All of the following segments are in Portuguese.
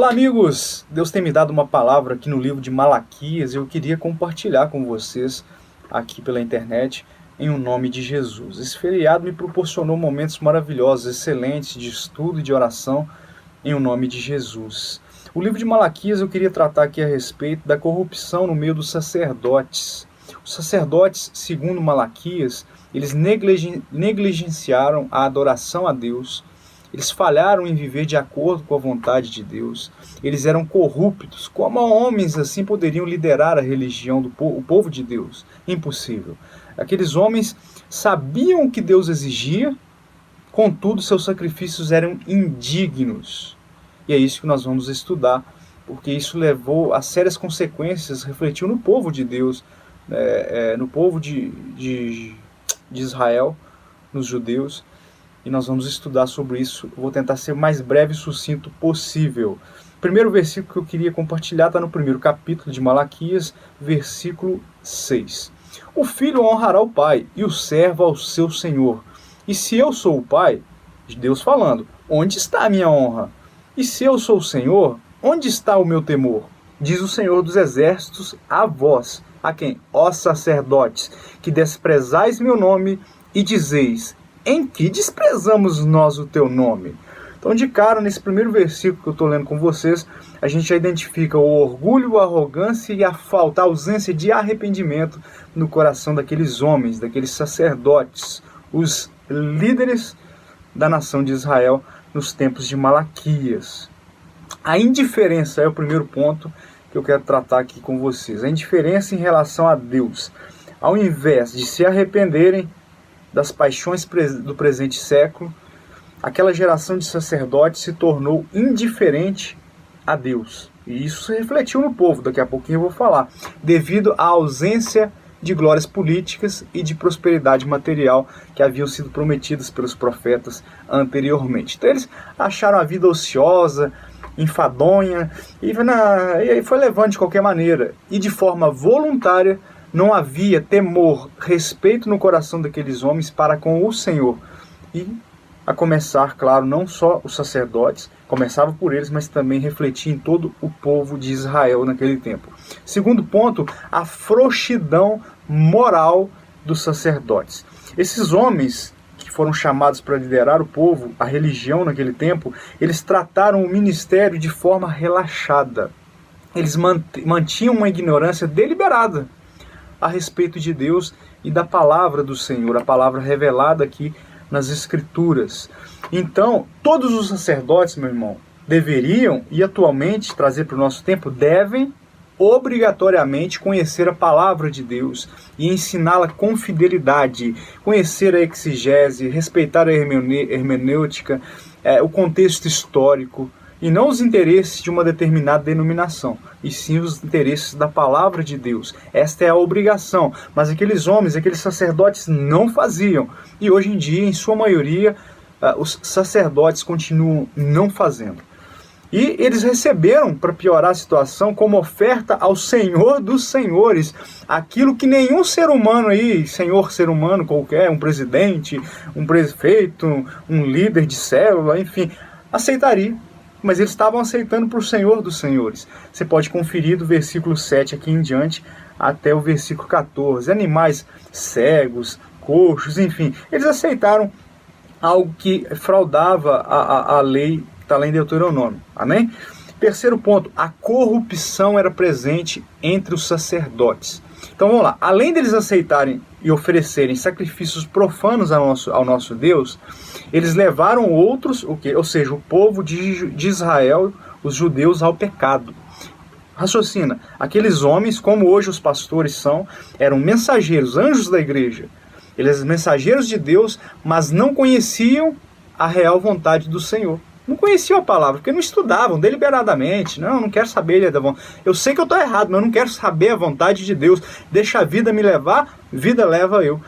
Olá amigos, Deus tem me dado uma palavra aqui no livro de Malaquias e eu queria compartilhar com vocês aqui pela internet em o nome de Jesus. Esse feriado me proporcionou momentos maravilhosos, excelentes de estudo e de oração em o nome de Jesus. O livro de Malaquias eu queria tratar aqui a respeito da corrupção no meio dos sacerdotes. Os sacerdotes, segundo Malaquias, eles negligenciaram a adoração a Deus. Eles falharam em viver de acordo com a vontade de Deus. Eles eram corruptos. Como homens assim poderiam liderar a religião do o povo de Deus? Impossível. Aqueles homens sabiam o que Deus exigia, contudo seus sacrifícios eram indignos. E é isso que nós vamos estudar, porque isso levou a sérias consequências, refletiu no povo de Deus, no povo de Israel, nos judeus. E nós vamos estudar sobre isso. Eu vou tentar ser o mais breve e sucinto possível. O primeiro versículo que eu queria compartilhar está no primeiro capítulo de Malaquias, versículo 6. O filho honrará o pai e o servo ao seu senhor. E se eu sou o pai, Deus falando, onde está a minha honra? E se eu sou o senhor, onde está o meu temor? Diz o Senhor dos exércitos a vós, a quem? Ó sacerdotes, que desprezais meu nome e dizeis, em que desprezamos nós o teu nome? Então, de cara, nesse primeiro versículo que eu estou lendo com vocês, a gente já identifica o orgulho, a arrogância e a falta, a ausência de arrependimento no coração daqueles homens, daqueles sacerdotes, os líderes da nação de Israel nos tempos de Malaquias. A indiferença é o primeiro ponto que eu quero tratar aqui com vocês. A indiferença em relação a Deus. Ao invés de se arrependerem das paixões do presente século, aquela geração de sacerdotes se tornou indiferente a Deus. E isso se refletiu no povo, daqui a pouquinho eu vou falar, devido à ausência de glórias políticas e de prosperidade material que haviam sido prometidas pelos profetas anteriormente. Então eles acharam a vida ociosa, enfadonha, e foi levando de qualquer maneira, e de forma voluntária. Não havia temor, respeito no coração daqueles homens para com o Senhor. E, a começar, claro, não só os sacerdotes, começava por eles, mas também refletia em todo o povo de Israel naquele tempo. Segundo ponto, a frouxidão moral dos sacerdotes. Esses homens que foram chamados para liderar o povo, a religião naquele tempo, eles trataram o ministério de forma relaxada. Eles mantinham uma ignorância deliberada a respeito de Deus e da palavra do Senhor, a palavra revelada aqui nas Escrituras. Então, todos os sacerdotes, meu irmão, deveriam, e atualmente, trazer para o nosso tempo, devem obrigatoriamente conhecer a palavra de Deus e ensiná-la com fidelidade, conhecer a exegese, respeitar a hermenêutica, o contexto histórico, e não os interesses de uma determinada denominação, e sim os interesses da palavra de Deus. Esta é a obrigação, mas aqueles homens, aqueles sacerdotes não faziam. E hoje em dia, em sua maioria, os sacerdotes continuam não fazendo. E eles receberam, para piorar a situação, como oferta ao Senhor dos Senhores, aquilo que nenhum ser humano aí, ser humano qualquer, um presidente, um prefeito, um líder de célula, enfim, aceitaria. Mas eles estavam aceitando para o Senhor dos Senhores. Você pode conferir do versículo 7 aqui em diante até o versículo 14. Animais cegos, coxos, enfim. Eles aceitaram algo que fraudava a lei que está lá em Deuteronômio. Amém? Terceiro ponto, a corrupção era presente entre os sacerdotes. Então vamos lá, além deles aceitarem e oferecerem sacrifícios profanos ao nosso Deus, eles levaram outros, ou seja, o povo de Israel, os judeus, ao pecado. Raciocina, aqueles homens, como hoje os pastores são, eram mensageiros, anjos da igreja. Eles eram mensageiros de Deus, mas não conheciam a real vontade do Senhor. Não conheciam a palavra, porque não estudavam deliberadamente. Não quero saber. Eu sei que eu estou errado, mas eu não quero saber a vontade de Deus. Deixa a vida me levar, vida leva eu.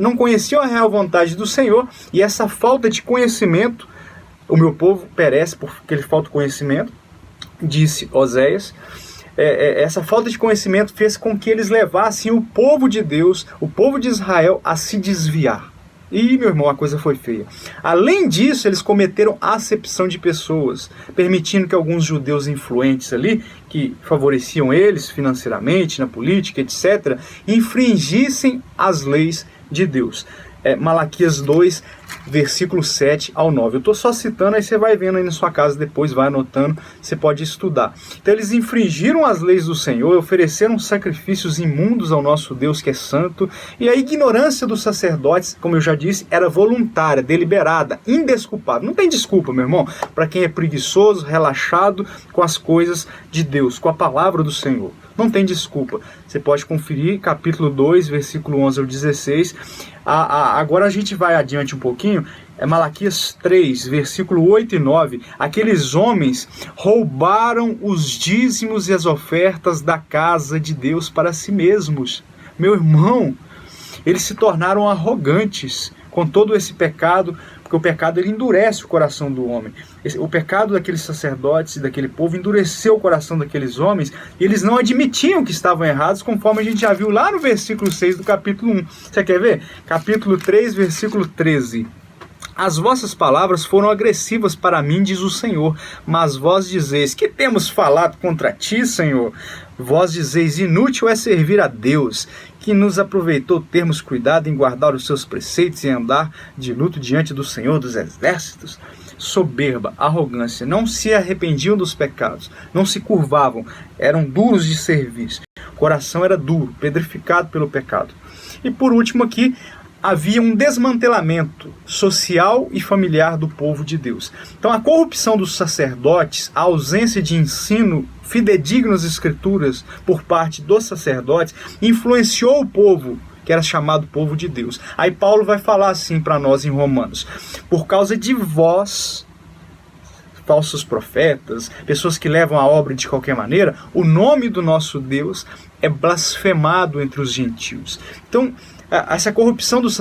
Não conheciam a real vontade do Senhor, e essa falta de conhecimento, o meu povo perece porque ele falta conhecimento, disse Oséias. Essa falta de conhecimento fez com que eles levassem o povo de Deus, o povo de Israel, a se desviar. E, meu irmão, a coisa foi feia. Além disso, eles cometeram acepção de pessoas, permitindo que alguns judeus influentes ali, que favoreciam eles financeiramente, na política, etc., infringissem as leis de Deus. Malaquias 2, versículo 7 ao 9. Eu estou só citando, aí você vai vendo aí na sua casa depois, vai anotando, você pode estudar. Então eles infringiram as leis do Senhor, ofereceram sacrifícios imundos ao nosso Deus que é santo, e a ignorância dos sacerdotes, como eu já disse, era voluntária, deliberada, indesculpável. Não tem desculpa, meu irmão, para quem é preguiçoso, relaxado com as coisas de Deus, com a palavra do Senhor. Não tem desculpa. Você pode conferir capítulo 2, versículo 11 ao 16. Agora a gente vai adiante um pouquinho. Malaquias 3, versículo 8 e 9. Aqueles homens roubaram os dízimos e as ofertas da casa de Deus para si mesmos. Meu irmão, eles se tornaram arrogantes com todo esse pecado, porque o pecado ele endurece o coração do homem. O pecado daqueles sacerdotes e daquele povo endureceu o coração daqueles homens, e eles não admitiam que estavam errados, conforme a gente já viu lá no versículo 6 do capítulo 1. Você quer ver? Capítulo 3, versículo 13. As vossas palavras foram agressivas para mim, diz o Senhor, mas vós dizeis, que temos falado contra ti, Senhor? Vós dizeis, inútil é servir a Deus, que nos aproveitou termos cuidado em guardar os seus preceitos e andar de luto diante do Senhor dos exércitos. Soberba, arrogância, não se arrependiam dos pecados, não se curvavam, eram duros de serviço. O coração era duro, pedrificado pelo pecado. E por último aqui, havia um desmantelamento social e familiar do povo de Deus. Então a corrupção dos sacerdotes, a ausência de ensino fidedigno às escrituras por parte dos sacerdotes, influenciou o povo, que era chamado povo de Deus. Aí Paulo vai falar assim para nós em Romanos: por causa de vós, falsos profetas, pessoas que levam a obra de qualquer maneira, o nome do nosso Deus é blasfemado entre os gentios. Então, essa corrupção dos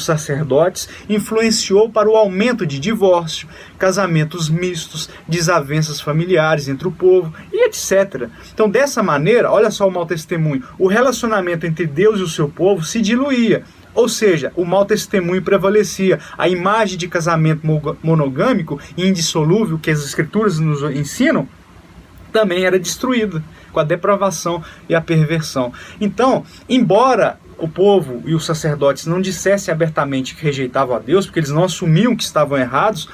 sacerdotes influenciou para o aumento de divórcio, casamentos mistos, desavenças familiares entre o povo e etc. Então, dessa maneira, olha só o mau testemunho, o relacionamento entre Deus e o seu povo se diluía. Ou seja, o mau testemunho prevalecia. A imagem de casamento monogâmico e indissolúvel que as escrituras nos ensinam também era destruída com a depravação e a perversão. Então, embora o povo e os sacerdotes não dissessem abertamente que rejeitavam a Deus, porque eles não assumiam que estavam errados,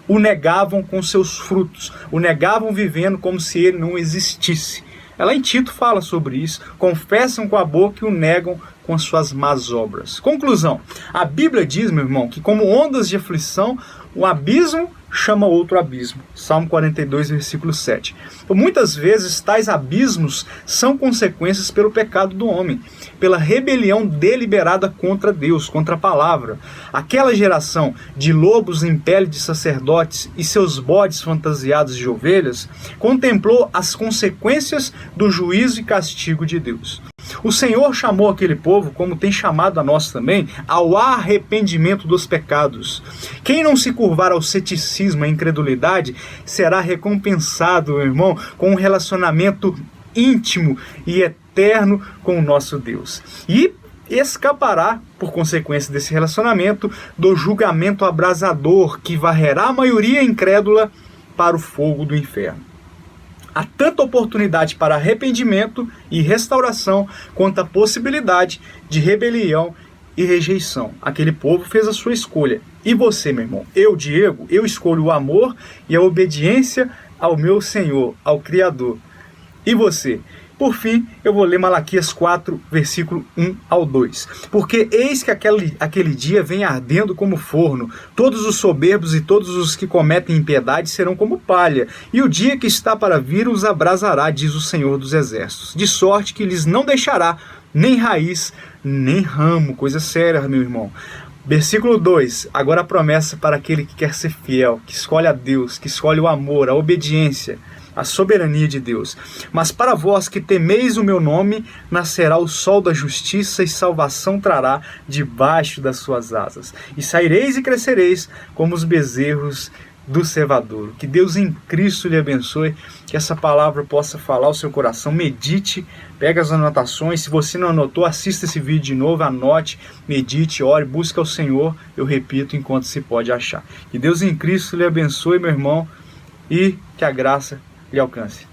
o negavam com seus frutos, o negavam vivendo como se ele não existisse. Ela em Tito fala sobre isso, confessam com a boca e o negam com as suas más obras. Conclusão, a Bíblia diz, meu irmão, que como ondas de aflição, um abismo chama outro abismo. Salmo 42, versículo 7. Então, muitas vezes, tais abismos são consequências pelo pecado do homem, pela rebelião deliberada contra Deus, contra a palavra. Aquela geração de lobos em pele de sacerdotes e seus bodes fantasiados de ovelhas contemplou as consequências do juízo e castigo de Deus. O Senhor chamou aquele povo, como tem chamado a nós também, ao arrependimento dos pecados. Quem não se curvar ao ceticismo, à incredulidade, será recompensado, meu irmão, com um relacionamento íntimo e eterno com o nosso Deus. E escapará, por consequência desse relacionamento, do julgamento abrasador que varrerá a maioria incrédula para o fogo do inferno. Há tanta oportunidade para arrependimento e restauração quanto a possibilidade de rebelião e rejeição. Aquele povo fez a sua escolha. E você, meu irmão? Eu, Diego, eu escolho o amor e a obediência ao meu Senhor, ao Criador. E você? Por fim, eu vou ler Malaquias 4, versículo 1 ao 2. Porque eis que aquele dia vem ardendo como forno, todos os soberbos e todos os que cometem impiedade serão como palha, e o dia que está para vir os abrasará, diz o Senhor dos Exércitos, de sorte que lhes não deixará nem raiz, nem ramo. Coisa séria, meu irmão. Versículo 2, agora a promessa para aquele que quer ser fiel, que escolhe a Deus, que escolhe o amor, a obediência, a soberania de Deus. Mas para vós que temeis o meu nome, nascerá o sol da justiça e salvação trará debaixo das suas asas. E saireis e crescereis como os bezerros do Cevadouro. Que Deus em Cristo lhe abençoe, que essa palavra possa falar ao seu coração. Medite, pega as anotações. Se você não anotou, assista esse vídeo de novo, anote, medite, ore, busque ao Senhor, eu repito, enquanto se pode achar. Que Deus em Cristo lhe abençoe, meu irmão, e que a graça lhe alcance.